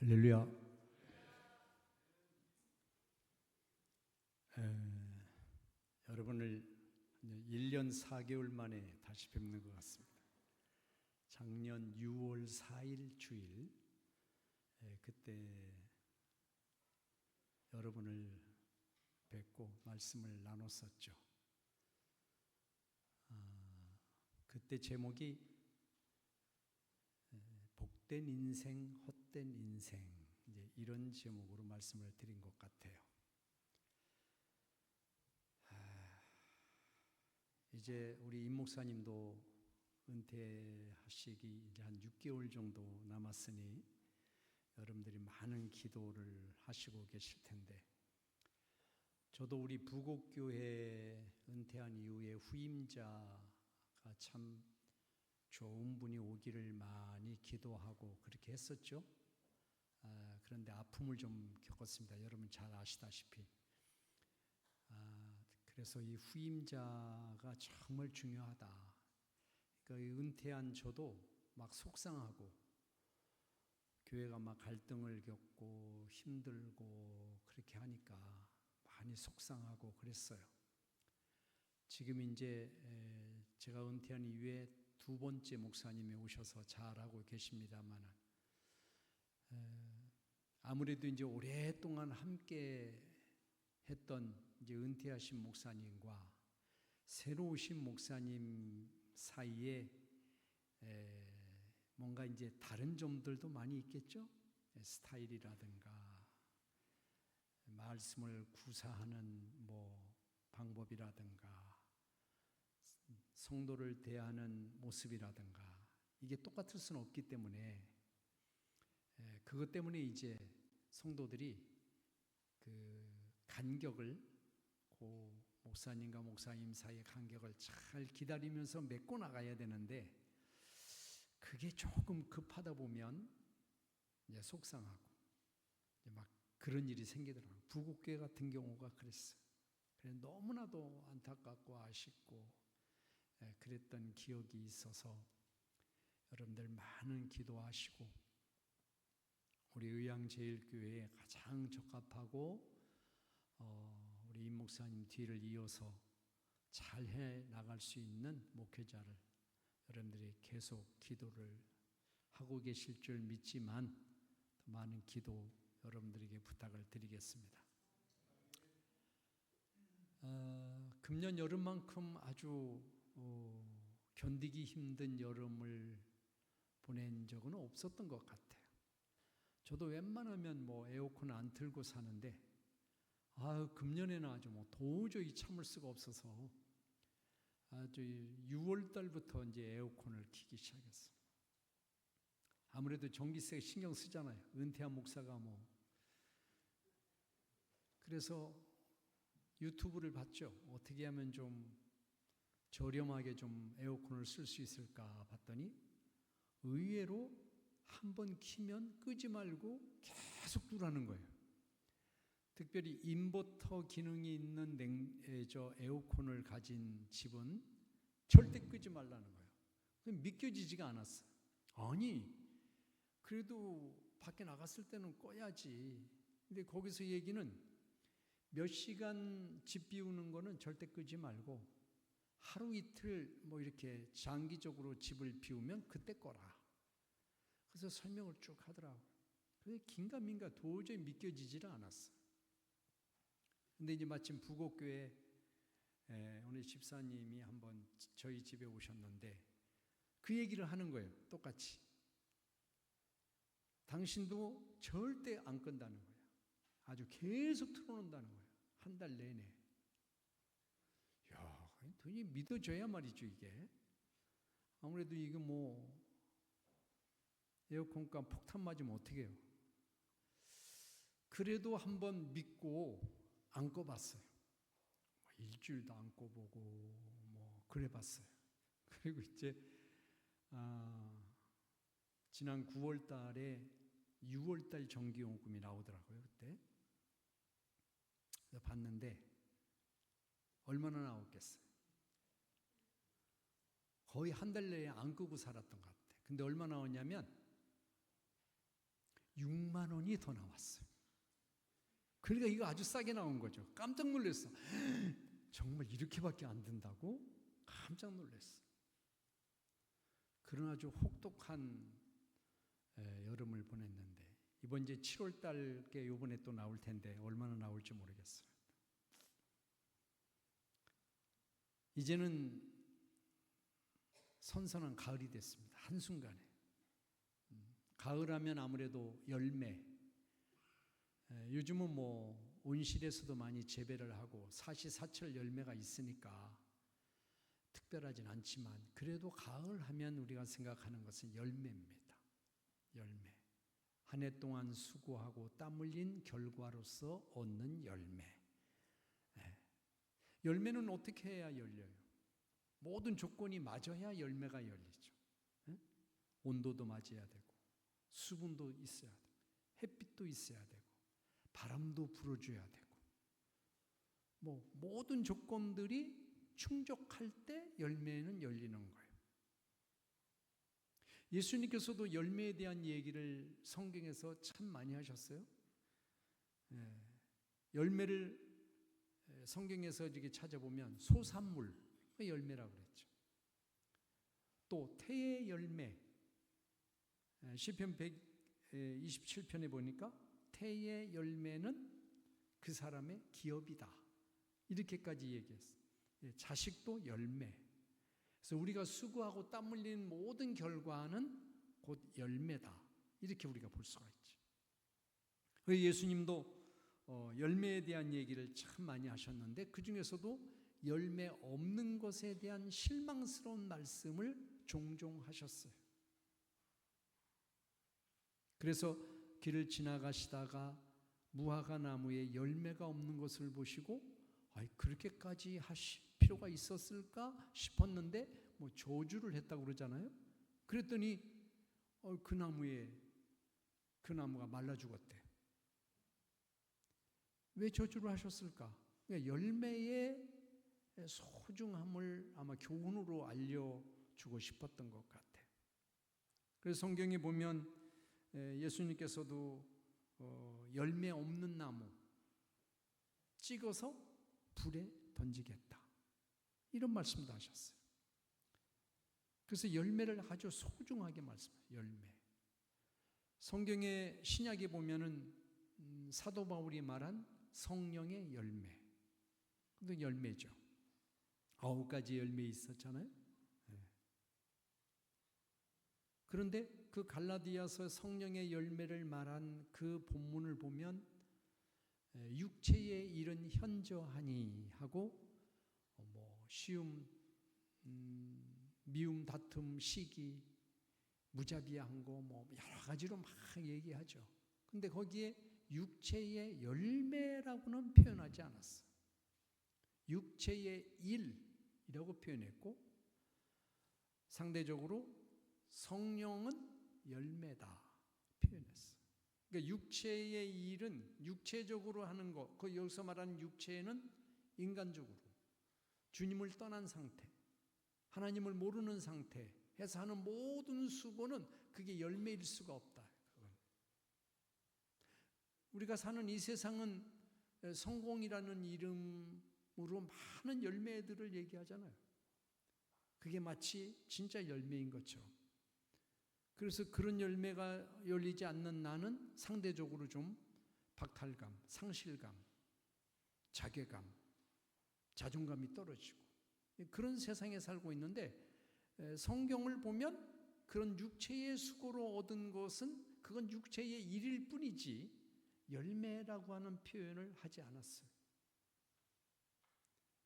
할렐루야. 여러분을 1년 4개월 만에 다시 뵙는 것 같습니다. 작년 6월 4일 주일 그때 여러분을 뵙고 말씀을 나눴었죠. 그때 제목이 복된 인생, 헛된 인생, 이제 이런 제목으로 말씀을 드린 것 같아요. 이제 우리 임 목사님도 은퇴하시기 이제 한 6개월 정도 남았으니 여러분들이 많은 기도를 하시고 계실 텐데, 저도 우리 부곡교회 은퇴한 이후에 후임자가 참 좋은 분이 오기를 많이 기도하고 그렇게 했었죠. 그런데 아픔을 좀 겪었습니다. 여러분 잘 아시다시피. 그래서 이 후임자가 정말 중요하다. 그러니까 은퇴한 저도 막 속상하고, 교회가 막 갈등을 겪고 힘들고 그렇게 하니까 많이 속상하고 그랬어요. 지금 이제 제가 은퇴한 이후에 두 번째 목사님이 오셔서 잘하고 계십니다만, 아무래도 이제 오랫동안 함께 했던 이제 은퇴하신 목사님과 새로 오신 목사님 사이에 뭔가 이제 다른 점들도 많이 있겠죠. 스타일이라든가 말씀을 구사하는 방법이라든가 성도를 대하는 모습이라든가 이게 똑같을 수는 없기 때문에, 그것 때문에 이제 성도들이 그 간격을, 목사님과 목사님 사이의 간격을 잘 기다리면서 맺고 나가야 되는데, 그게 조금 급하다 보면 이제 속상하고 이제 막 그런 일이 생기더라고요. 부곡교회 같은 경우가 그랬어요. 그래서 너무나도 안타깝고 아쉽고 그랬던 기억이 있어서 여러분들 많은 기도하시고, 우리 의양제일교회에 가장 적합하고 우리 임 목사님 뒤를 이어서 잘 해 나갈 수 있는 목회자를 여러분들이 계속 기도를 하고 계실 줄 믿지만, 더 많은 기도 여러분들에게 부탁을 드리겠습니다. 금년 여름만큼 아주 견디기 힘든 여름을 보낸 적은 없었던 것 같아요. 저도 웬만하면 에어컨 안 틀고 사는데, 금년에는 아주 도저히 참을 수가 없어서 아주 6월 달부터 이제 에어컨을 켜기 시작했어요. 아무래도 전기세 신경 쓰잖아요. 은퇴한 목사가 그래서 유튜브를 봤죠. 어떻게 하면 좀 저렴하게 좀 에어컨을 쓸 수 있을까 봤더니, 의외로 한번 키면 끄지 말고 계속 두라는 거예요. 특별히 인버터 기능이 있는 에어컨을 가진 집은 절대 끄지 말라는 거예요. 믿겨지지가 않았어요. 아니, 그래도 밖에 나갔을 때는 꺼야지. 근데 거기서 얘기는 몇 시간 집 비우는 거는 절대 끄지 말고, 하루 이틀 이렇게 장기적으로 집을 비우면 그때 꺼라. 그래서 설명을 쭉 하더라고요. 그래서 긴가민가 도저히 믿겨지지를 않았어요. 근데 이제 마침 부곡교회 오늘 집사님이 한번 저희 집에 오셨는데 그 얘기를 하는 거예요. 똑같이. 당신도 절대 안 끈다는 거예요. 아주 계속 틀어놓는다는 거예요. 한 달 내내. 야, 도저히 믿어져야 말이죠, 이게. 아무래도 이게 에어컨값 폭탄 맞으면 어떻게 해요? 그래도 한번 믿고 안 꺼봤어요. 일주일도 안 꺼보고 그래봤어요. 그리고 이제 지난 9월 달에 6월 달 전기요금이 나오더라고요. 그때 봤는데 얼마나 나왔겠어요? 거의 한 달 내에 안 끄고 살았던 것 같아요. 근데 얼마 나왔냐면 6만 원이 더 나왔어요. 그러니까 이거 아주 싸게 나온 거죠. 깜짝 놀랐어. 정말 이렇게밖에 안 든다고? 깜짝 놀랐어. 그런 아주 혹독한 여름을 보냈는데 이번 이제 7월 달께 이번에 또 나올 텐데 얼마나 나올지 모르겠어요. 이제는 선선한 가을이 됐습니다. 한순간에. 가을하면 아무래도 열매. 요즘은 뭐 온실에서도 많이 재배를 하고 사시사철 열매가 있으니까 특별하진 않지만 그래도 가을 하면 우리가 생각하는 것은 열매입니다. 열매. 한 해 동안 수고하고 땀 흘린 결과로서 얻는 열매. 열매는 어떻게 해야 열려요? 모든 조건이 맞아야 열매가 열리죠. 온도도 맞아야 되고 수분도 있어야 되고 햇빛도 있어야 되고 바람도 불어줘야 되고 뭐 모든 조건들이 충족할 때 열매는 열리는 거예요. 예수님께서도 열매에 대한 얘기를 성경에서 참 많이 하셨어요. 열매를 성경에서 이렇게 찾아보면 소산물 열매라고 그랬죠. 또 태의 열매, 시편 127편에 보니까 태의 열매는 그 사람의 기업이다. 이렇게까지 얘기했어요. 자식도 열매. 그래서 우리가 수고하고 땀 흘리는 모든 결과는 곧 열매다. 이렇게 우리가 볼 수가 있죠. 예수님도 열매에 대한 얘기를 참 많이 하셨는데 그 중에서도 열매 없는 것에 대한 실망스러운 말씀을 종종 하셨어요. 그래서 길을 지나가시다가 무화과 나무에 열매가 없는 것을 보시고 그렇게까지 하실 필요가 있었을까 싶었는데 뭐 저주를 했다고 그러잖아요. 그랬더니 그 나무가 말라 죽었대. 왜 저주를 하셨을까? 그러니까 열매의 소중함을 아마 교훈으로 알려주고 싶었던 것 같아요. 그래서 성경에 보면 예수님께서도 열매 없는 나무 찍어서 불에 던지겠다 이런 말씀도 하셨어요. 그래서 열매를 아주 소중하게 말씀해요. 열매. 성경의 신약에 보면은 사도 바울이 말한 성령의 열매. 그것도 열매죠. 9가지 열매 있었잖아요. 그런데 그 갈라디아서 성령의 열매를 말한 그 본문을 보면 육체의 일은 현저하니 하고 시험, 미움, 다툼, 시기, 무자비한 거 여러 가지로 막 얘기하죠. 근데 거기에 육체의 열매라고는 표현하지 않았어. 육체의 일이라고 표현했고 상대적으로 성령은 열매다 표현했어. 그러니까 육체의 일은 육체적으로 하는 것, 그 여기서 말하는 육체는 인간적으로 주님을 떠난 상태, 하나님을 모르는 상태에서 하는 모든 수고는 그게 열매일 수가 없다. 우리가 사는 이 세상은 성공이라는 이름으로 많은 열매들을 얘기하잖아요. 그게 마치 진짜 열매인 것처럼. 그래서 그런 열매가 열리지 않는 나는 상대적으로 좀 박탈감, 상실감, 자괴감, 자존감이 떨어지고 그런 세상에 살고 있는데 성경을 보면 그런 육체의 수고로 얻은 것은 그건 육체의 일일 뿐이지 열매라고 하는 표현을 하지 않았어요.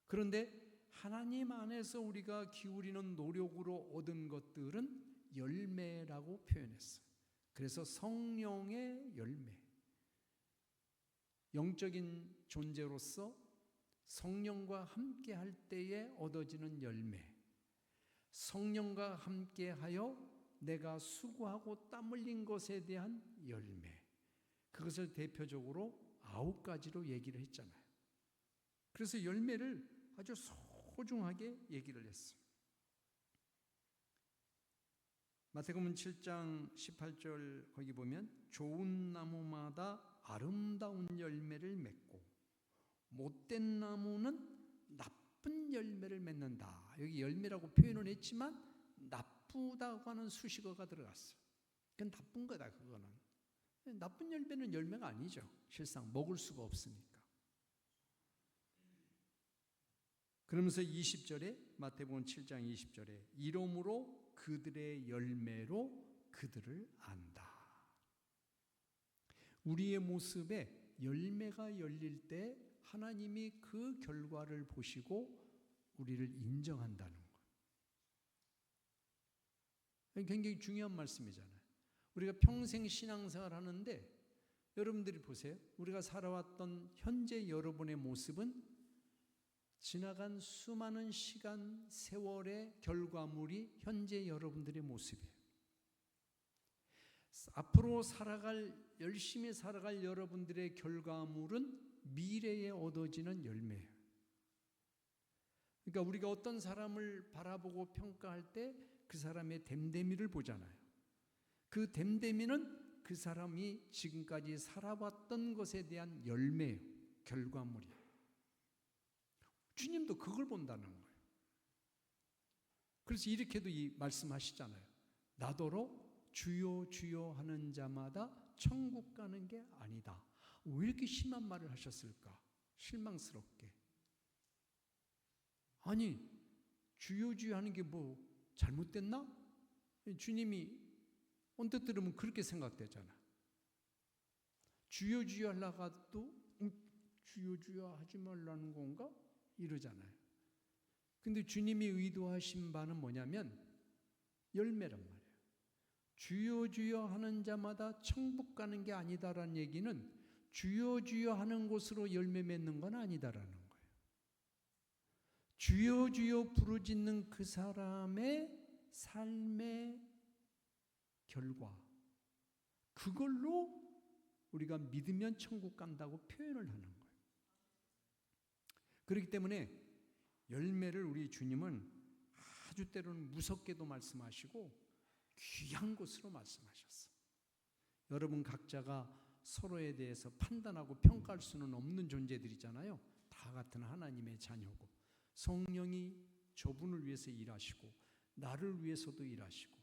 그런데 하나님 안에서 우리가 기울이는 노력으로 얻은 것들은 열매라고 표현했어요. 그래서 성령의 열매, 영적인 존재로서 성령과 함께 할 때에 얻어지는 열매, 성령과 함께하여 내가 수고하고 땀 흘린 것에 대한 열매, 그것을 대표적으로 9가지로 얘기를 했잖아요. 그래서 열매를 아주 소중하게 얘기를 했어요. 마태복음 7장 18절 거기 보면 좋은 나무마다 아름다운 열매를 맺고 못된 나무는 나쁜 열매를 맺는다. 여기 열매라고 표현을 했지만 나쁘다고 하는 수식어가 들어갔어. 그건 나쁜 거다. 그거는 나쁜 열매는 열매가 아니죠. 실상 먹을 수가 없으니까. 그러면서 20절에 마태복음 7장 20절에 이러므로 그들의 열매로 그들을 안다. 우리의 모습에 열매가 열릴 때 하나님이 그 결과를 보시고 우리를 인정한다는 거예요. 굉장히 중요한 말씀이잖아요. 우리가 평생 신앙생활 하는데 여러분들이 보세요. 우리가 살아왔던 현재 여러분의 모습은 지나간 수많은 시간, 세월의 결과물이 현재 여러분들의 모습이에요. 앞으로 열심히 살아갈 여러분들의 결과물은 미래에 얻어지는 열매예요. 그러니까 우리가 어떤 사람을 바라보고 평가할 때 그 사람의 됨됨이를 보잖아요. 그 됨됨이는 그 사람이 지금까지 살아왔던 것에 대한 열매예요. 결과물이에요. 주님도 그걸 본다는 거예요. 그래서 이렇게도 말씀하시잖아요. 나더러 주여 주여 하는 자마다 천국 가는 게 아니다. 왜 이렇게 심한 말을 하셨을까? 실망스럽게. 아니, 주여 주여 하는 게 뭐 잘못됐나? 주님이 언뜻 들으면 그렇게 생각되잖아. 주여 주여 하려고 주여 주여 하지 말라는 건가? 이러잖아요. 근데 주님이 의도하신 바는 뭐냐면 열매란 말이에요. 주여 주여 하는 자마다 천국 가는 게 아니다라는 얘기는 주여 주여 하는 곳으로 열매 맺는 건 아니다라는 거예요. 주여 주여 부르짖는 그 사람의 삶의 결과, 그걸로 우리가 믿으면 천국 간다고 표현을 하는 거예요. 그렇기 때문에 열매를 우리 주님은 아주 때로는 무섭게도 말씀하시고 귀한 것으로 말씀하셨어요. 여러분 각자가 서로에 대해서 판단하고 평가할 수는 없는 존재들이잖아요. 다 같은 하나님의 자녀고 성령이 저분을 위해서 일하시고 나를 위해서도 일하시고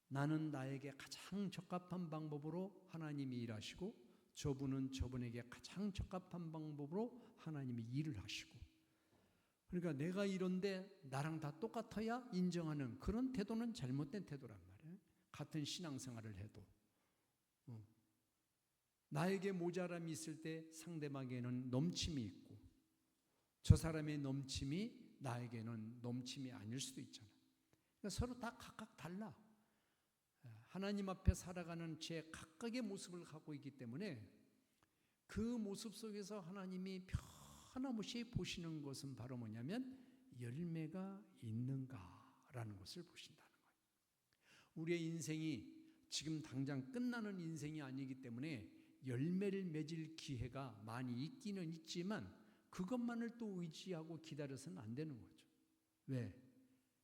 나는 나에게 가장 적합한 방법으로 하나님이 일하시고 저분은 저분에게 가장 적합한 방법으로 하나님이 일을 하시고, 그러니까 내가 이런데 나랑 다 똑같아야 인정하는 그런 태도는 잘못된 태도란 말이에요. 같은 신앙생활을 해도 나에게 모자람이 있을 때 상대방에게는 넘침이 있고 저 사람의 넘침이 나에게는 넘침이 아닐 수도 있잖아요. 그러니까 서로 다 각각 달라. 하나님 앞에 살아가는 제 각각의 모습을 갖고 있기 때문에 그 모습 속에서 하나님이 변함없이 보시는 것은 바로 뭐냐면 열매가 있는가라는 것을 보신다는 거예요. 우리의 인생이 지금 당장 끝나는 인생이 아니기 때문에 열매를 맺을 기회가 많이 있기는 있지만 그것만을 또 의지하고 기다려서는 안 되는 거죠. 왜?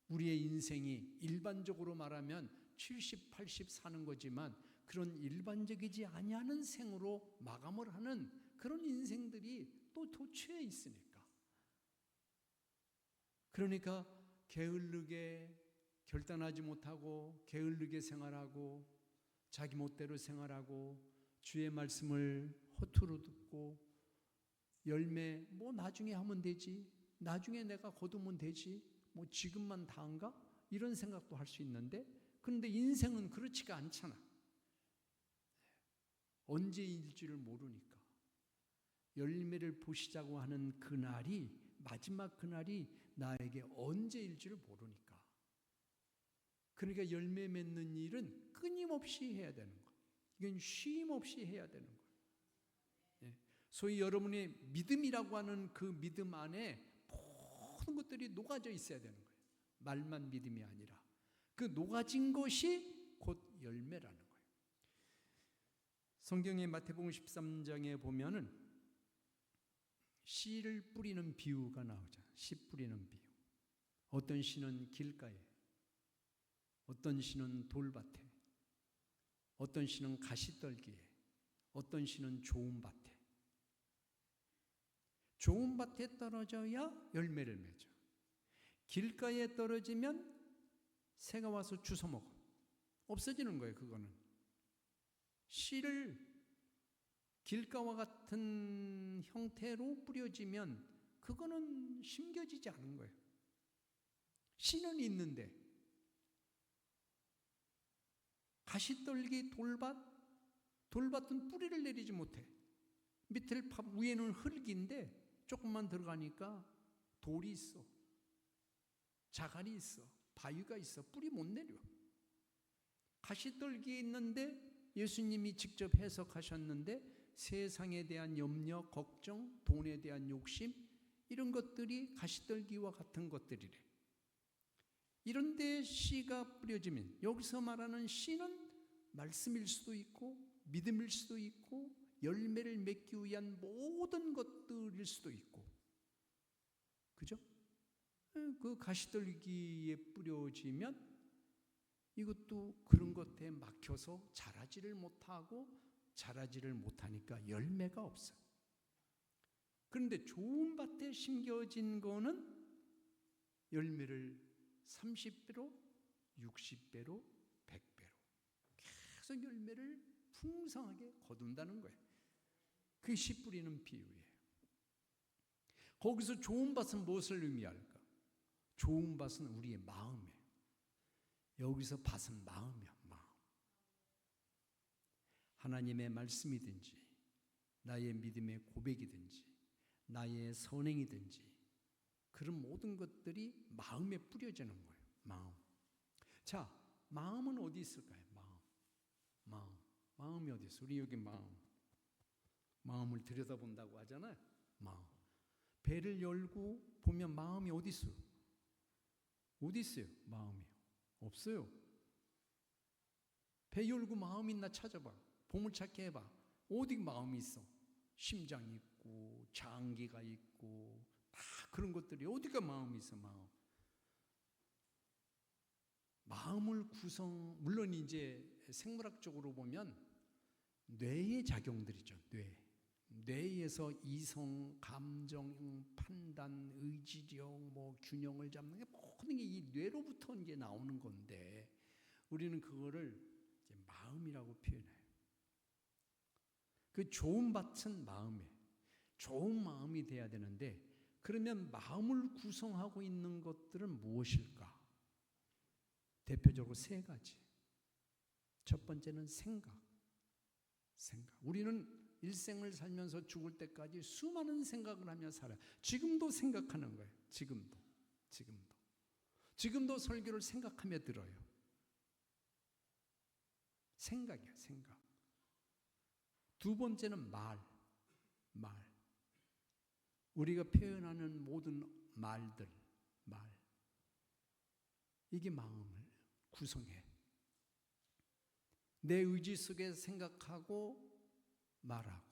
우리의 인생이 일반적으로 말하면 70, 80 사는 거지만 그런 일반적이지 아니하는 생으로 마감을 하는 그런 인생들이 또 도처에 있으니까. 그러니까 게을르게 결단하지 못하고 게을르게 생활하고 자기 멋대로 생활하고 주의 말씀을 허투루 듣고 열매 뭐 나중에 하면 되지, 나중에 내가 거두면 되지, 뭐 지금만 다한가? 이런 생각도 할 수 있는데 그런데 인생은 그렇지가 않잖아. 언제일지를 모르니까 열매를 보시자고 하는 그날이 마지막 그날이 나에게 언제일지를 모르니까. 그러니까 열매 맺는 일은 끊임없이 해야 되는 거예요. 이건 쉼 없이 해야 되는 거예요. 소위 여러분의 믿음이라고 하는 그 믿음 안에 모든 것들이 녹아져 있어야 되는 거예요. 말만 믿음이 아니라 그 녹아진 것이 곧 열매라는 거예요. 성경의 마태복음 13장에 보면은 씨를 뿌리는 비유가 나오잖아요. 씨 뿌리는 비유. 어떤 씨는 길가에, 어떤 씨는 돌밭에, 어떤 씨는 가시떨기에, 어떤 씨는 좋은 밭에. 좋은 밭에 떨어져야 열매를 맺어. 길가에 떨어지면 새가 와서 주워 먹어. 없어지는 거예요, 그거는. 씨를 길가와 같은 형태로 뿌려지면 그거는 심겨지지 않은 거예요. 씨는 있는데 가시떨기 돌밭은 뿌리를 내리지 못해. 밑을 파 위에는 흙인데 조금만 들어가니까 돌이 있어, 자갈이 있어, 바위가 있어. 뿌리 못 내려. 가시떨기에 있는데 예수님이 직접 해석하셨는데 세상에 대한 염려, 걱정, 돈에 대한 욕심, 이런 것들이 가시떨기와 같은 것들이래. 이런 데 씨가 뿌려지면, 여기서 말하는 씨는 말씀일 수도 있고 믿음일 수도 있고 열매를 맺기 위한 모든 것들일 수도 있고, 그죠? 그 가시떨기에 뿌려지면 이것도 그런 것에 막혀서 자라지를 못하니까 열매가 없어요. 그런데 좋은 밭에 심겨진 거는 열매를 30배로, 60배로, 100배로 계속 열매를 풍성하게 거둔다는 거예요. 그게 씨 뿌리는 비유예요. 거기서 좋은 밭은 무엇을 의미할까? 좋은 밭은 우리의 마음이에요. 여기서 밭은 마음이야, 마음. 하나님의 말씀이든지 나의 믿음의 고백이든지 나의 선행이든지 그런 모든 것들이 마음에 뿌려지는 거예요. 마음. 자, 마음은 어디 있을까요? 마음이 어디 있어? 우리 여기 마음을 들여다본다고 하잖아요. 마음. 배를 열고 보면 마음이 어디 있어? 어디 있어요? 마음이 없어요. 배 열고 마음 있나 찾아봐. 보물찾기 해봐. 어디 마음이 있어? 심장이 있고 장기가 있고 다 그런 것들이 어디가 마음이 있어? 마음을 물론 이제 생물학적으로 보면 뇌의 작용들이죠. 뇌에서 이성, 감정, 판단, 의지력, 균형을 잡는 게 모든 게 이 뇌로부터 이제 나오는 건데 우리는 그거를 이제 마음이라고 표현해요. 그 좋은 밭은 마음이에요. 좋은 마음이 돼야 되는데 그러면 마음을 구성하고 있는 것들은 무엇일까? 대표적으로 세 가지. 첫 번째는 생각. 우리는 일생을 살면서 죽을 때까지 수많은 생각을 하며 살아요. 지금도 생각하는 거예요. 지금도 설교를 생각하며 들어요. 생각이야, 생각. 두 번째는 말. 우리가 표현하는 모든 말. 이게 마음을 구성해. 내 의지 속에 생각하고 말하고.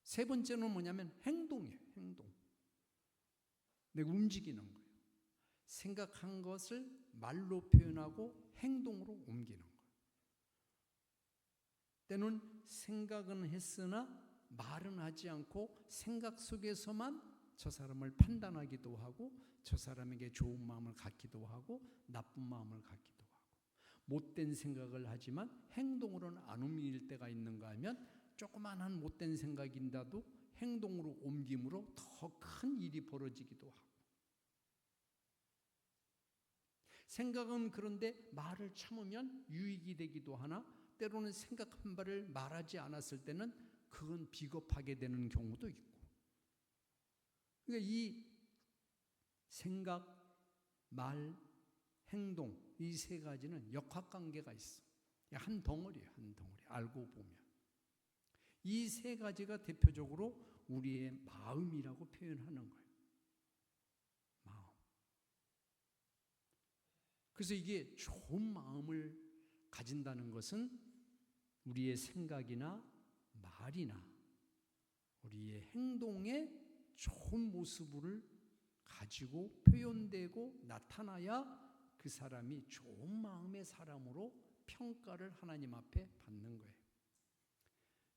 세 번째는 뭐냐면 행동이에요. 행동. 내가 움직이는 거예요. 생각한 것을 말로 표현하고 행동으로 옮기는 거예요. 때는 생각은 했으나 말은 하지 않고 생각 속에서만 저 사람을 판단하기도 하고 저 사람에게 좋은 마음을 갖기도 하고 나쁜 마음을 갖기도 하고 못된 생각을 하지만 행동으로는 안 옮길 때가 있는가 하면 조그만한 못된 생각인데도 행동으로 옮김으로 더 큰 일이 벌어지기도 하고 생각은 그런데 말을 참으면 유익이 되기도 하나 때로는 생각한 바를 말하지 않았을 때는 그건 비겁하게 되는 경우도 있고 그러니까 이 생각, 말, 행동 이 세 가지는 역학관계가 있어. 한 덩어리예요. 한 덩어리. 알고 보면. 이 세 가지가 대표적으로 우리의 마음이라고 표현하는 거예요. 마음. 그래서 이게 좋은 마음을 가진다는 것은 우리의 생각이나 말이나 우리의 행동에 좋은 모습을 가지고 표현되고 나타나야 그 사람이 좋은 마음의 사람으로 평가를 하나님 앞에 받는 거예요.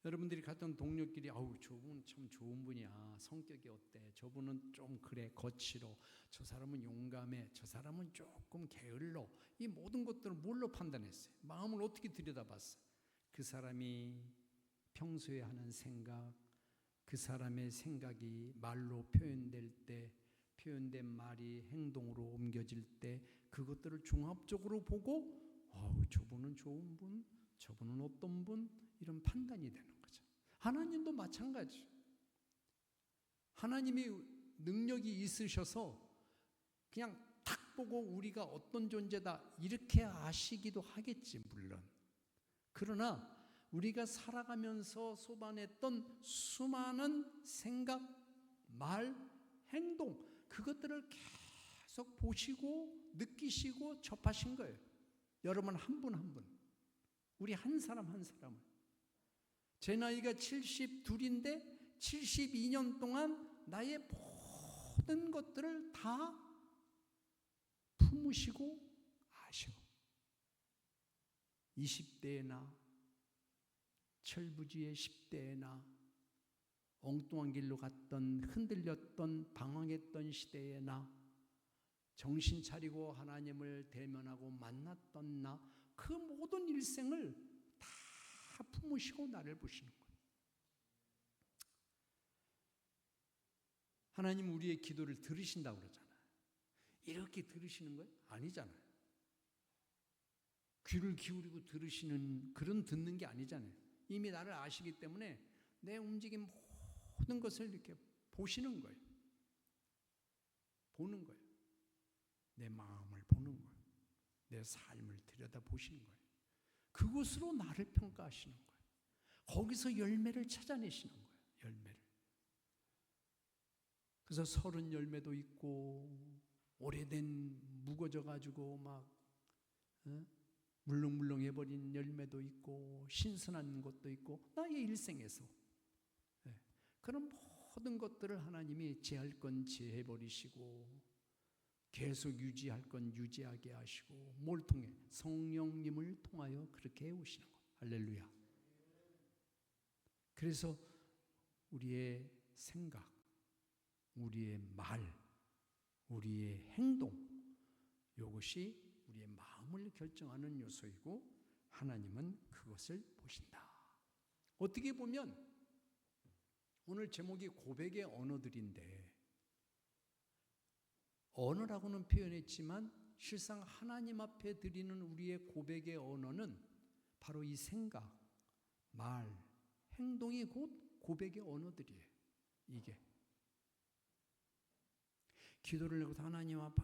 여러분들이 갔던 동료끼리 아우 저분 참 좋은 분이야. 성격이 어때? 저분은 좀 그래 거칠어. 저 사람은 용감해. 저 사람은 조금 게을러. 이 모든 것들을 뭘로 판단했어요? 마음을 어떻게 들여다봤어요? 그 사람이 평소에 하는 생각, 그 사람의 생각이 말로 표현될 때, 표현된 말이 행동으로 옮겨질 때 그것들을 종합적으로 보고 저분은 좋은 분, 저분은 어떤 분, 이런 판단이 되는 거죠. 하나님도 마찬가지. 하나님이 능력이 있으셔서 그냥 탁 보고 우리가 어떤 존재다 이렇게 아시기도 하겠지 물론. 그러나 우리가 살아가면서 쏟아냈던 수많은 생각, 말, 행동 그것들을 계속 보시고 느끼시고 접하신 거예요. 여러분 한 분 한 분, 우리 한 사람 한 사람을. 제 나이가 72인데 72년 동안 나의 모든 것들을 다 품으시고 아셔. 20대나 철부지의 10대나 엉뚱한 길로 갔던 흔들렸던 방황했던 시대에나 정신 차리고 하나님을 대면하고 만났던 나 그 모든 일생을 다 품으시고 나를 보시는 거예요. 하나님 우리의 기도를 들으신다고 그러잖아요. 이렇게 들으시는 거예요? 아니잖아요. 귀를 기울이고 들으시는 그런 듣는 게 아니잖아요. 이미 나를 아시기 때문에 내 움직임 모든 것을 이렇게 보시는 거예요. 보는 거예요. 내 마음을 보는 거예요. 내 삶을 들여다보시는 거예요. 그곳으로 나를 평가하시는 거예요. 거기서 열매를 찾아내시는 거예요. 열매를. 그래서 30 열매도 있고 오래된 묵어져가지고 막 물렁물렁해버린 열매도 있고 신선한 것도 있고 나의 일생에서 그런 모든 것들을 하나님이 제할 건 제해버리시고 계속 유지할 건 유지하게 하시고 뭘 통해? 성령님을 통하여 그렇게 해오시는 거예요. 할렐루야. 그래서 우리의 생각, 우리의 말, 우리의 행동 이것이 우리의 마음을 결정하는 요소이고 하나님은 그것을 보신다. 어떻게 보면 오늘 제목이 고백의 언어들인데 언어라고는 표현했지만 실상 하나님 앞에 드리는 우리의 고백의 언어는 바로 이 생각, 말, 행동이 곧 고백의 언어들이에요. 이게 기도를 내고 하나님 앞에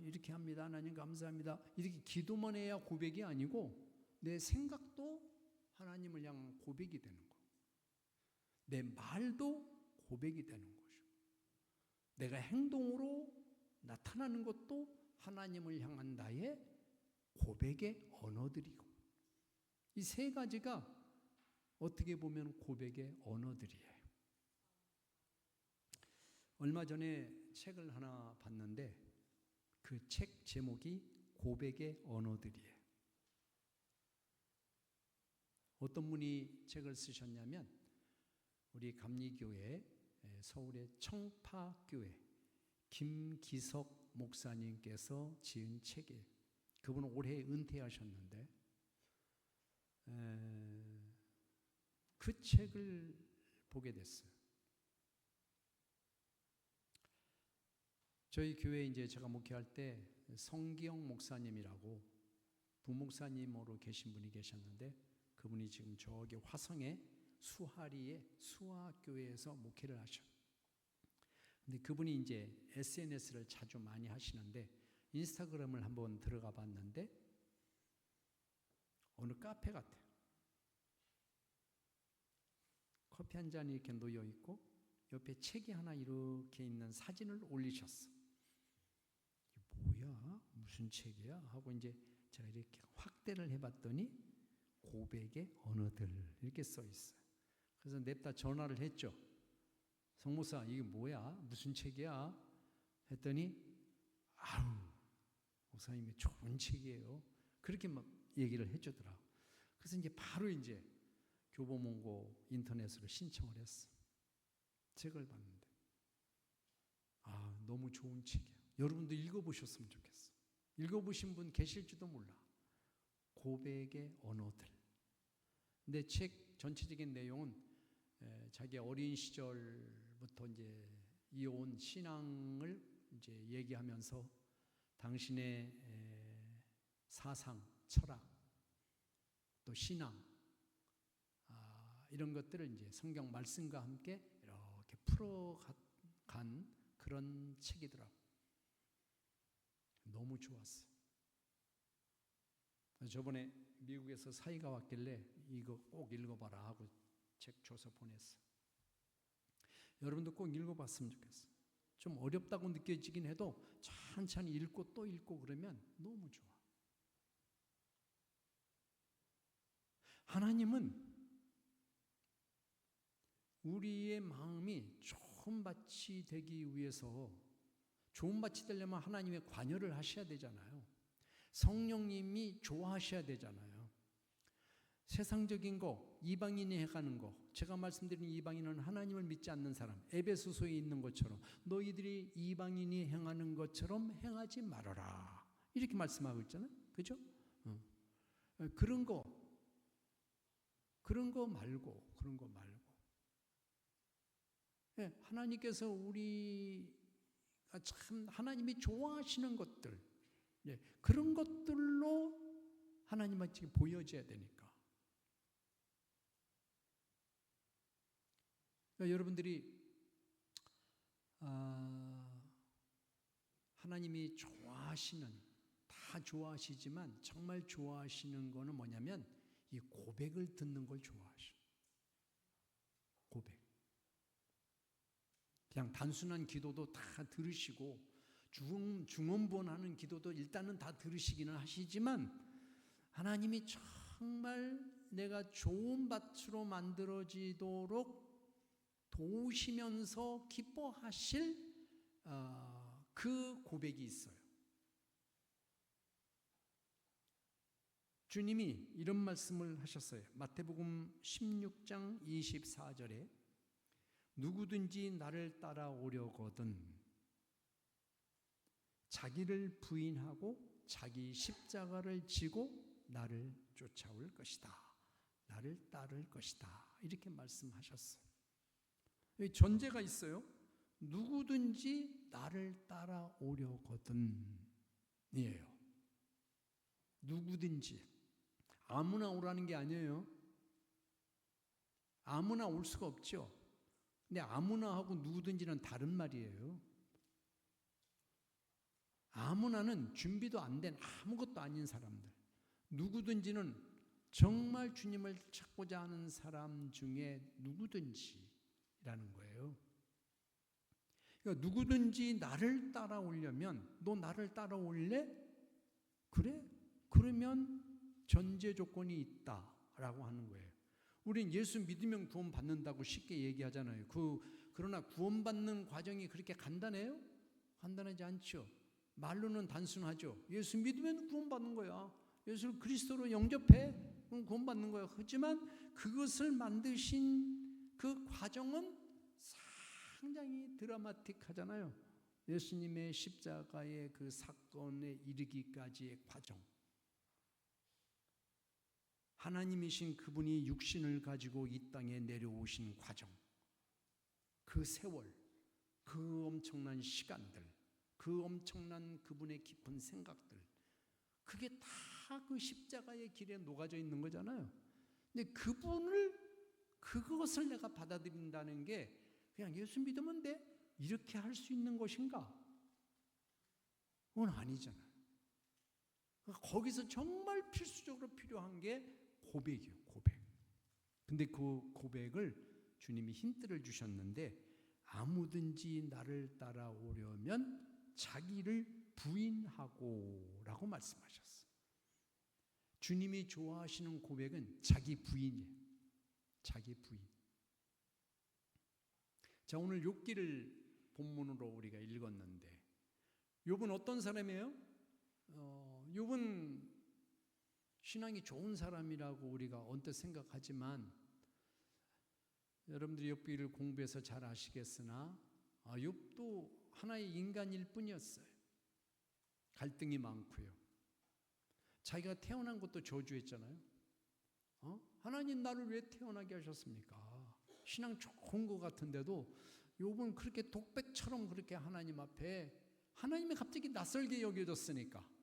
이렇게 합니다. 하나님 감사합니다. 이렇게 기도만 해야 고백이 아니고 내 생각도 하나님을 향한 고백이 되는 거예요. 내 말도 고백이 되는 거죠. 내가 행동으로 나타나는 것도 하나님을 향한 나의 고백의 언어들이고 이 세 가지가 어떻게 보면 고백의 언어들이에요. 얼마 전에 책을 하나 봤는데 그 책 제목이 고백의 언어들이에요. 어떤 분이 책을 쓰셨냐면 우리 감리교회 서울의 청파교회 김기석 목사님께서 지은 책이에요. 그분은 올해 은퇴하셨는데 그 책을 보게 됐어요. 저희 교회에 이제 제가 목회할 때 성기영 목사님이라고 부목사님으로 계신 분이 계셨는데 그분이 지금 저기 화성의 수하리의 수하교회에서 목회를 하셔요. 근데 그분이 이제 SNS를 자주 많이 하시는데 인스타그램을 한번 들어가 봤는데 어느 카페 같아요. 커피 한 잔이 이렇게 놓여 있고 옆에 책이 하나 이렇게 있는 사진을 올리셨어. 이게 뭐야? 무슨 책이야? 하고 이제 제가 이렇게 확대를 해봤더니 고백의 언어들 이렇게 써 있어요. 그래서 냅다 전화를 했죠. 성목사 이게 뭐야? 무슨 책이야? 했더니 아우 목사님이 좋은 책이에요. 그렇게 막 얘기를 해주더라. 그래서 이제 바로 이제 교보문고 인터넷으로 신청을 했어. 책을 봤는데 너무 좋은 책이야. 여러분도 읽어보셨으면 좋겠어. 읽어보신 분 계실지도 몰라. 고백의 언어들. 근데 책 전체적인 내용은 자기 어린 시절부터 이제 이어온 신앙을 이제 얘기하면서 당신의 사상, 철학, 또 신앙, 이런 것들을 이제 성경 말씀과 함께 이렇게 풀어간 그런 책이더라고. 너무 좋았어. 저번에 미국에서 사이가 왔길래 이거 꼭 읽어봐라 하고 책 줘서 보냈어. 여러분도 꼭 읽어봤으면 좋겠어. 좀 어렵다고 느껴지긴 해도 천천히 읽고 또 읽고 그러면 너무 좋아. 하나님은 우리의 마음이 좋은 밭이 되기 위해서, 좋은 밭이 되려면 하나님의 관여를 하셔야 되잖아요. 성령님이 좋아하셔야 되잖아요. 세상적인 거, 이방인이 해가는 거, 제가 말씀드린 이방인은 하나님을 믿지 않는 사람, 에베소서에 있는 것처럼 너희들이 이방인이 행하는 것처럼 행하지 말아라, 이렇게 말씀하고 있잖아요. 그죠? 그런 거 말고. 하나님께서 우리가 참 하나님이 좋아하시는 것들, 그런 것들로 하나님한테 보여져야 되니까. 그러니까 여러분들이 하나님이 좋아하시는, 다 좋아하시지만 정말 좋아하시는 거는 뭐냐면 이 고백을 듣는 걸 좋아하셔. 고백. 그냥 단순한 기도도 다 들으시고 중언부언하는 기도도 일단은 다 들으시기는 하시지만 하나님이 정말 내가 좋은 밭으로 만들어지도록 도우시면서 기뻐하실 그 고백이 있어요. 주님이 이런 말씀을 하셨어요. 마태복음 16장 24절에 누구든지 나를 따라오려거든 자기를 부인하고 자기 십자가를 지고 나를 쫓아올 것이다. 나를 따를 것이다. 이렇게 말씀하셨어요. 여기 전제가 있어요. 누구든지 나를 따라오려거든 이에요. 누구든지. 아무나 오라는 게 아니에요. 아무나 올 수가 없죠. 근데 아무나 하고 누구든지는 다른 말이에요. 아무나는 준비도 안 된 아무것도 아닌 사람들. 누구든지는 정말 주님을 찾고자 하는 사람 중에 누구든지라는 거예요. 그러니까 누구든지 나를 따라오려면 너 나를 따라올래? 그래? 그러면 전제 조건이 있다라고 하는 거예요. 우린 예수 믿으면 구원받는다고 쉽게 얘기하잖아요. 그러나 구원받는 과정이 그렇게 간단해요? 간단하지 않죠. 말로는 단순하죠. 예수 믿으면 구원받는 거야. 예수를 그리스도로 영접해. 그럼 구원받는 거야. 하지만 그것을 만드신 그 과정은 상당히 드라마틱하잖아요. 예수님의 십자가의 그 사건에 이르기까지의 과정. 하나님이신 그분이 육신을 가지고 이 땅에 내려오신 과정. 그 세월, 그 엄청난 시간들, 그 엄청난 그분의 깊은 생각들, 그게 다 그 십자가의 길에 녹아져 있는 거잖아요. 근데 그것을 내가 받아들인다는 게 그냥 예수 믿으면 돼? 이렇게 할 수 있는 것인가? 그건 아니잖아요. 거기서 정말 필수적으로 필요한 게 고백이에요. 고백. 근데 그 고백을 주님이 힌트를 주셨는데 아무든지 나를 따라오려면 자기를 부인하고 라고 말씀하셨어요. 주님이 좋아하시는 고백은 자기 부인이에요. 자기 부인. 자, 오늘 욥기를 본문으로 우리가 읽었는데 욥은 어떤 사람이에요? 욥은 신앙이 좋은 사람이라고 우리가 언뜻 생각하지만 여러분들이 욥기를 공부해서 잘 아시겠으나 욥도 하나의 인간일 뿐이었어요. 갈등이 많고요. 자기가 태어난 것도 저주했잖아요. 하나님 나를 왜 태어나게 하셨습니까? 신앙 좋은 것 같은데도 욥은 그렇게 독백처럼 그렇게 하나님 앞에 하나님이 갑자기 낯설게 여겨졌으니까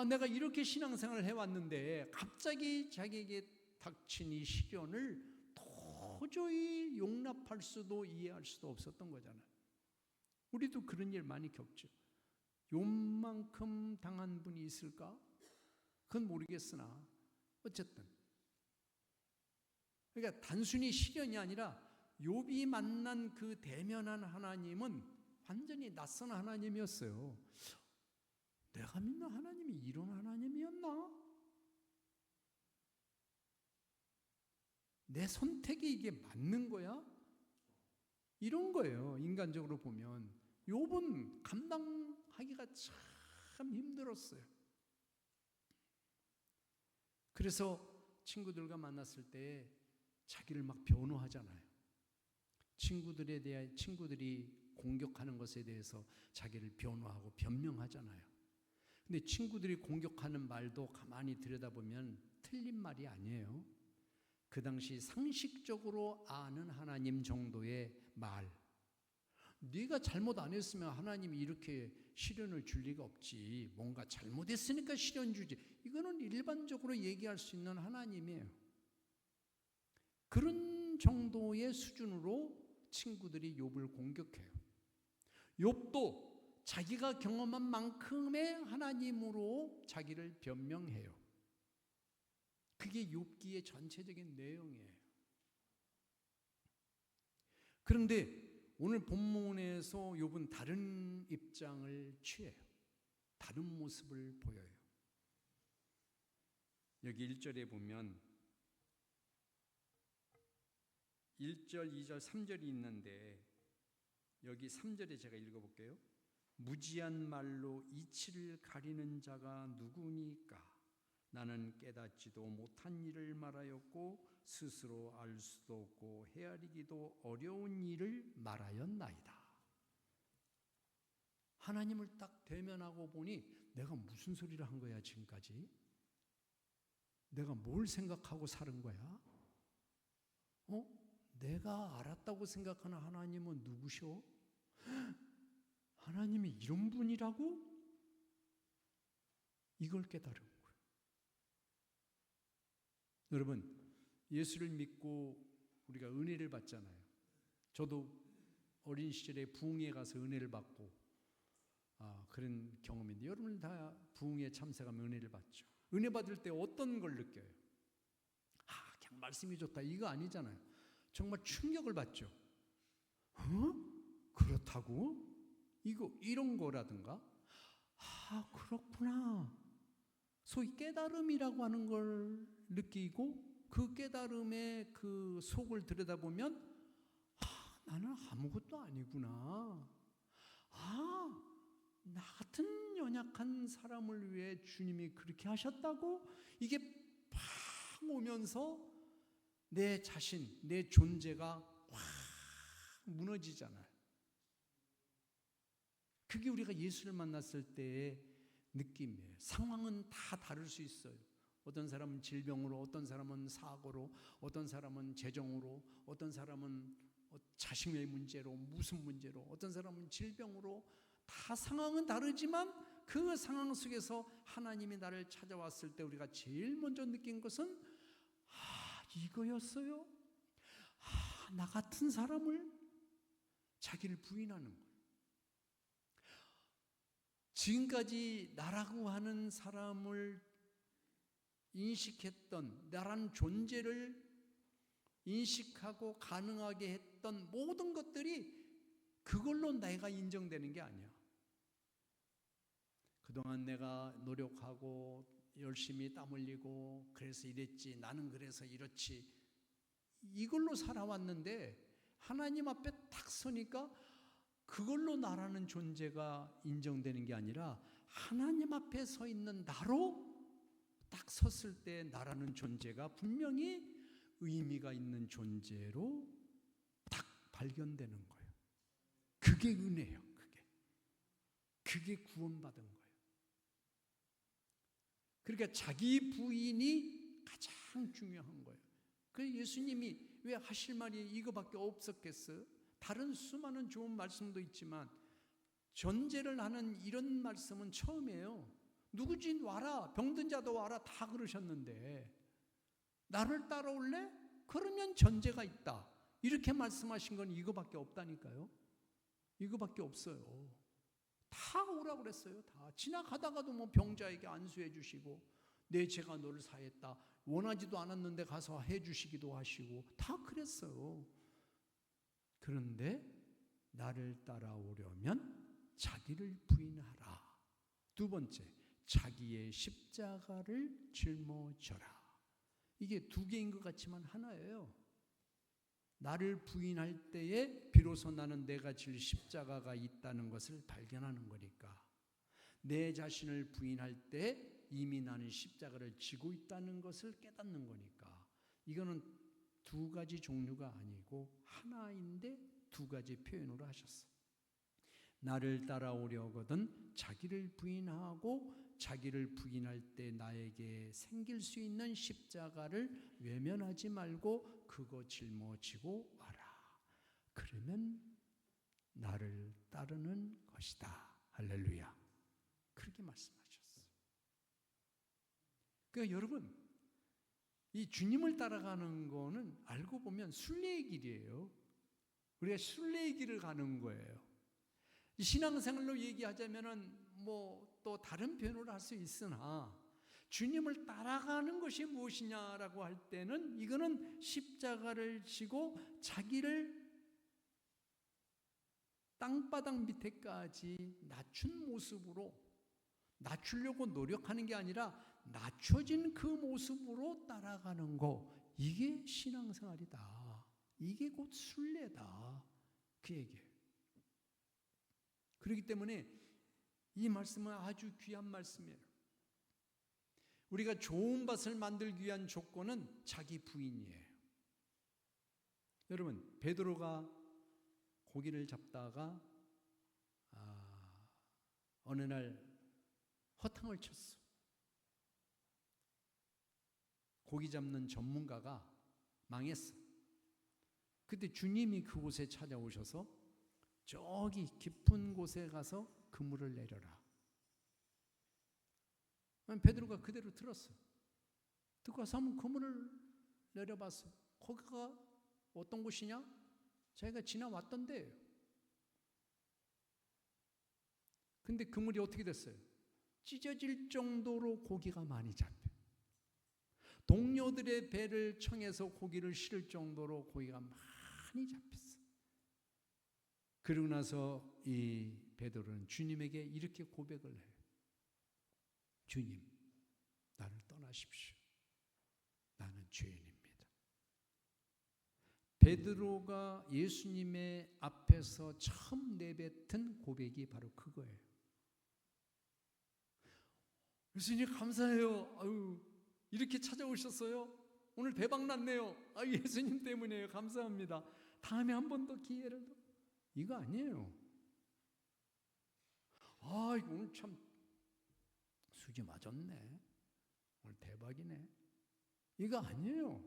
내가 이렇게 신앙생활을 해왔는데 갑자기 자기에게 닥친 이 시련을 도저히 용납할 수도 이해할 수도 없었던 거잖아요. 우리도 그런 일 많이 겪죠. 욥만큼 당한 분이 있을까? 그건 모르겠으나 어쨌든 그러니까 단순히 시련이 아니라 욥이 만난 그 대면한 하나님은 완전히 낯선 하나님이었어요. 내가 믿는 하나님이 이런 하나님이었나? 내 선택이 이게 맞는 거야? 이런 거예요. 인간적으로 보면 욥은 감당하기가 참 힘들었어요. 그래서 친구들과 만났을 때 자기를 막 변호하잖아요. 친구들이 공격하는 것에 대해서 자기를 변호하고 변명하잖아요. 근데 친구들이 공격하는 말도 가만히 들여다보면 틀린 말이 아니에요. 그 당시 상식적으로 아는 하나님 정도의 말. 네가 잘못 안 했으면 하나님이 이렇게 시련을 줄 리가 없지. 뭔가 잘못했으니까 시련 주지. 이거는 일반적으로 얘기할 수 있는 하나님이에요. 그런 정도의 수준으로 친구들이 욥을 공격해요. 욥도 자기가 경험한 만큼의 하나님으로 자기를 변명해요. 그게 욥기의 전체적인 내용이에요. 그런데 오늘 본문에서 욥은 다른 입장을 취해요. 다른 모습을 보여요. 여기 1절에 보면 1절, 2절, 3절이 있는데 여기 3절에 제가 읽어볼게요. 무지한 말로 이치를 가리는 자가 누구니까? 나는 깨닫지도 못한 일을 말하였고 스스로 알 수도 없고 헤아리기도 어려운 일을 말하였나이다. 하나님을 딱 대면하고 보니 내가 무슨 소리를 한 거야 지금까지? 내가 뭘 생각하고 사는 거야? 내가 알았다고 생각하는 하나님은 누구셔? 하나님이 이런 분이라고? 이걸 깨달은 거예요. 여러분, 예수를 믿고 우리가 은혜를 받잖아요. 저도 어린 시절에 부흥회에 가서 은혜를 받고 그런 경험인데 여러분 다 부흥회에 참석하면 은혜를 받죠. 은혜 받을 때 어떤 걸 느껴요? 그냥 말씀이 좋다 이거 아니잖아요. 정말 충격을 받죠. 그렇다고? 이런 거라든가 그렇구나. 소위 깨달음이라고 하는 걸 느끼고 그 깨달음의 그 속을 들여다보면 나는 아무것도 아니구나. 나 같은 연약한 사람을 위해 주님이 그렇게 하셨다고? 이게 팍 오면서 내 자신, 내 존재가 확 무너지잖아요. 그게 우리가 예수를 만났을 때의 느낌이에요. 상황은 다 다를 수 있어요. 어떤 사람은 질병으로, 어떤 사람은 사고로, 어떤 사람은 재정으로, 어떤 사람은 자신의 문제로, 무슨 문제로, 어떤 사람은 질병으로, 다 상황은 다르지만 그 상황 속에서 하나님이 나를 찾아왔을 때 우리가 제일 먼저 느낀 것은 이거였어요? 나 같은 사람을 자기를 부인하는 거예요. 지금까지 나라고 하는 사람을 인식했던 나란 존재를 인식하고 가능하게 했던 모든 것들이 그걸로 내가 인정되는 게 아니야. 그동안 내가 노력하고 열심히 땀 흘리고 그래서 이랬지, 나는 그래서 이렇지, 이걸로 살아왔는데 하나님 앞에 딱 서니까 그걸로 나라는 존재가 인정되는 게 아니라 하나님 앞에 서 있는 나로 딱 섰을 때 나라는 존재가 분명히 의미가 있는 존재로 딱 발견되는 거예요. 그게 은혜예요. 그게 구원받은 거예요. 그러니까 자기 부인이 가장 중요한 거예요. 그래서 예수님이 왜 하실 말이 이거밖에 없었겠어요? 다른 수많은 좋은 말씀도 있지만 전제를 하는 이런 말씀은 처음이에요. 누구지 와라, 병든 자도 와라 다 그러셨는데 나를 따라올래? 그러면 전제가 있다. 이렇게 말씀하신 건 이거밖에 없다니까요. 이거밖에 없어요. 다 오라고 그랬어요. 다 지나가다가도 뭐 병자에게 안수해 주시고 내 죄가 너를 사했다. 원하지도 않았는데 가서 해 주시기도 하시고 다 그랬어요. 그런데 나를 따라오려면 자기를 부인하라. 두 번째, 자기의 십자가를 짊어져라. 이게 두 개인 것 같지만 하나예요. 나를 부인할 때에 비로소 나는 내가 질 십자가가 있다는 것을 발견하는 거니까, 내 자신을 부인할 때 이미 나는 십자가를 지고 있다는 것을 깨닫는 거니까, 이거는 두 가지 종류가 아니고 하나인데 두 가지 표현으로 하셨어요. 나를 따라오려거든 자기를 부인하고, 자기를 부인할 때 나에게 생길 수 있는 십자가를 외면하지 말고 그거 짊어지고 와라. 그러면 나를 따르는 것이다. 할렐루야. 그렇게 말씀하셨어요. 그러니까 여러분, 이 주님을 따라가는 거는 알고 보면 순례의 길이에요. 우리가 순례의 길을 가는 거예요. 이 신앙생활로 얘기하자면은 뭐 또 다른 표현으로 할 수 있으나, 주님을 따라가는 것이 무엇이냐라고 할 때는 이거는 십자가를 지고 자기를 땅바닥 밑에까지 낮춘 모습으로, 낮추려고 노력하는 게 아니라 낮춰진 그 모습으로 따라가는 거, 이게 신앙생활이다. 이게 곧 순례다. 그 얘기예요. 그렇기 때문에 이 말씀은 아주 귀한 말씀이에요. 우리가 좋은 밭을 만들기 위한 조건은 자기 부인이에요. 여러분, 베드로가 고기를 잡다가 어느 날 허탕을 쳤어. 고기 잡는 전문가가 망했어. 그때 주님이 그곳에 찾아오셔서 저기 깊은 곳에 가서 그물을 내려라. 베드로가 그대로 들었어. 듣고 와서 한번 그물을 내려봤어. 거기가 어떤 곳이냐? 자기가 지나왔던데요. 근데 그물이 어떻게 됐어요? 찢어질 정도로 고기가 많이 잡혀. 동료들의 배를 청해서 고기를 실을 정도로 고기가 많이 잡혔어. 그러고 나서 이 베드로는 주님에게 이렇게 고백을 해요. 주님, 나를 떠나십시오. 나는 죄인입니다. 베드로가 예수님의 앞에서 처음 내뱉은 고백이 바로 그거예요. 예수님 감사해요. 아유, 이렇게 찾아오셨어요? 오늘 대박 났네요. 예수님 때문이에요. 감사합니다. 다음에 한 번 더 기회를 더. 이거 아니에요. 이거 오늘 참 수지 맞았네. 오늘 대박이네. 이거 아니에요.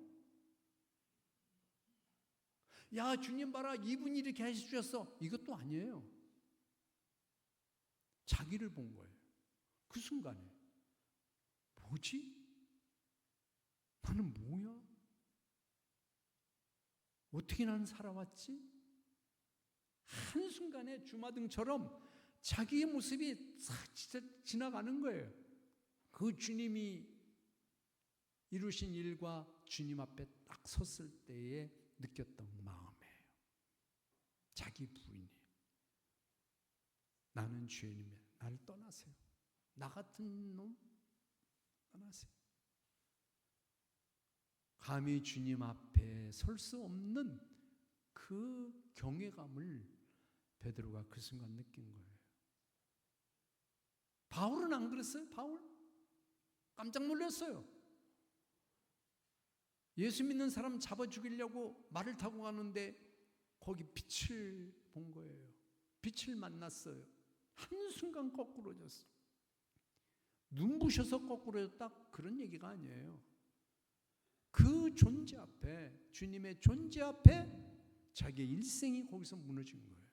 야, 주님 봐라, 이분이 이렇게 해주셨어. 이것도 아니에요. 자기를 본 거예요. 그 순간에 뭐지? 나는 뭐야? 어떻게 나는 살아왔지? 한순간에 주마등처럼 자기의 모습이 싹 지나가는 거예요. 그 주님이 이루신 일과 주님 앞에 딱 섰을 때에 느꼈던 마음이에요. 자기 부인이 나는 죄인이면 나를 떠나세요. 나 같은 놈 떠나세요. 감히 주님 앞에 설 수 없는 그 경외감을 베드로가 그 순간 느낀 거예요. 바울은 안 그랬어요? 바울? 깜짝 놀랐어요. 예수 믿는 사람 잡아 죽이려고 말을 타고 가는데 거기 빛을 본 거예요. 빛을 만났어요. 한순간 거꾸로졌어. 눈부셔서 거꾸로졌다? 그런 얘기가 아니에요. 그 존재 앞에, 주님의 존재 앞에 자기의 일생이 거기서 무너진 거예요.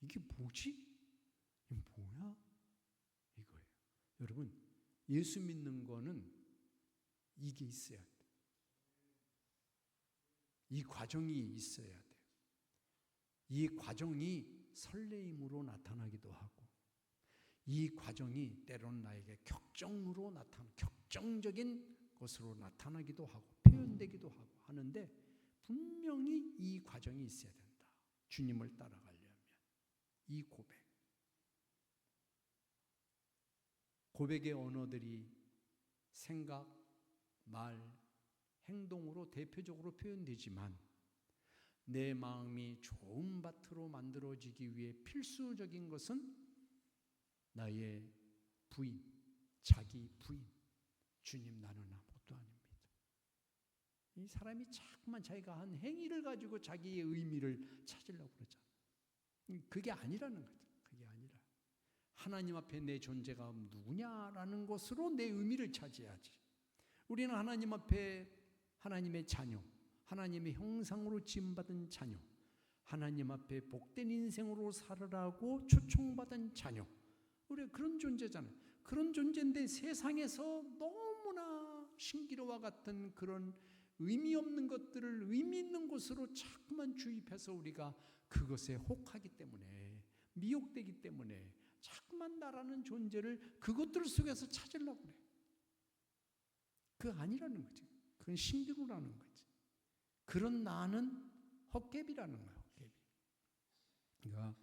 이게 뭐지? 이게 뭐야? 이거예요. 여러분, 예수 믿는 거는 이게 있어야 돼요. 이 과정이 있어야 돼요. 이 과정이 설레임으로 나타나기도 하고, 이 과정이 때로는 나에게 격정으로 격정적인 것으로 나타나기도 하고 표현되기도 하고 하는데, 분명히 이 과정이 있어야 된다. 주님을 따라가려면 이 고백의 언어들이 생각, 말, 행동으로 대표적으로 표현되지만, 내 마음이 좋은 밭으로 만들어지기 위해 필수적인 것은 나의 부인, 자기 부인. 주님, 나는 아무것도 아닙니다. 이 사람이 자꾸만 자기가 한 행위를 가지고 자기의 의미를 찾으려고 그러잖아요. 그게 아니라는 거죠. 그게 아니라 하나님 앞에 내 존재가 누구냐라는 것으로 내 의미를 찾아야지. 우리는 하나님 앞에 하나님의 자녀, 하나님의 형상으로 지음받은 자녀, 하나님 앞에 복된 인생으로 살으라고 초청받은 자녀, 우리가 그런 존재잖아요. 그런 존재인데 세상에서 너무나 신기루와 같은 그런 의미 없는 것들을 의미 있는 것으로 자꾸만 주입해서 우리가 그것에 혹하기 때문에, 미혹되기 때문에 자꾸만 나라는 존재를 그것들 속에서 찾으려고 그래. 그거 아니라는 거지. 그건 신기루라는 거지. 그런 나는 헛개비라는 거야. 헛개비. 그러니까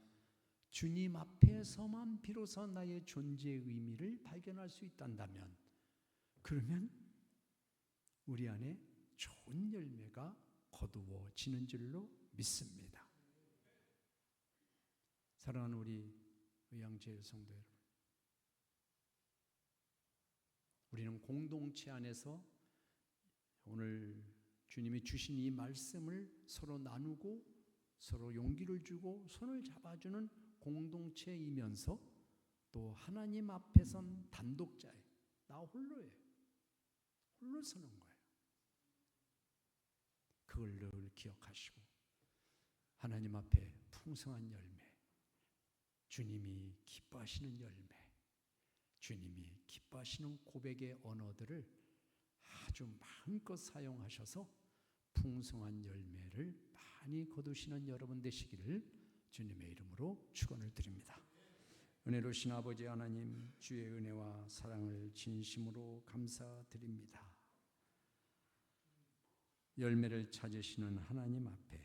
주님 앞에서만 비로소 나의 존재의 의미를 발견할 수 있단다면, 그러면 우리 안에 좋은 열매가 거두어지는 줄로 믿습니다. 사랑하는 우리 의양제일 성도 여러분, 우리는 공동체 안에서 오늘 주님이 주신 이 말씀을 서로 나누고 서로 용기를 주고 손을 잡아주는 공동체이면서 또 하나님 앞에 선 단독자예요. 나 홀로예요. 홀로 서는 거예요. 그걸 늘 기억하시고 하나님 앞에 풍성한 열매, 주님이 기뻐하시는 열매, 주님이 기뻐하시는 고백의 언어들을 아주 마음껏 사용하셔서 풍성한 열매를 많이 거두시는 여러분 되시기를 주님의 이름으로 축원을 드립니다. 은혜로우신 아버지 하나님, 주의 은혜와 사랑을 진심으로 감사드립니다. 열매를 찾으시는 하나님 앞에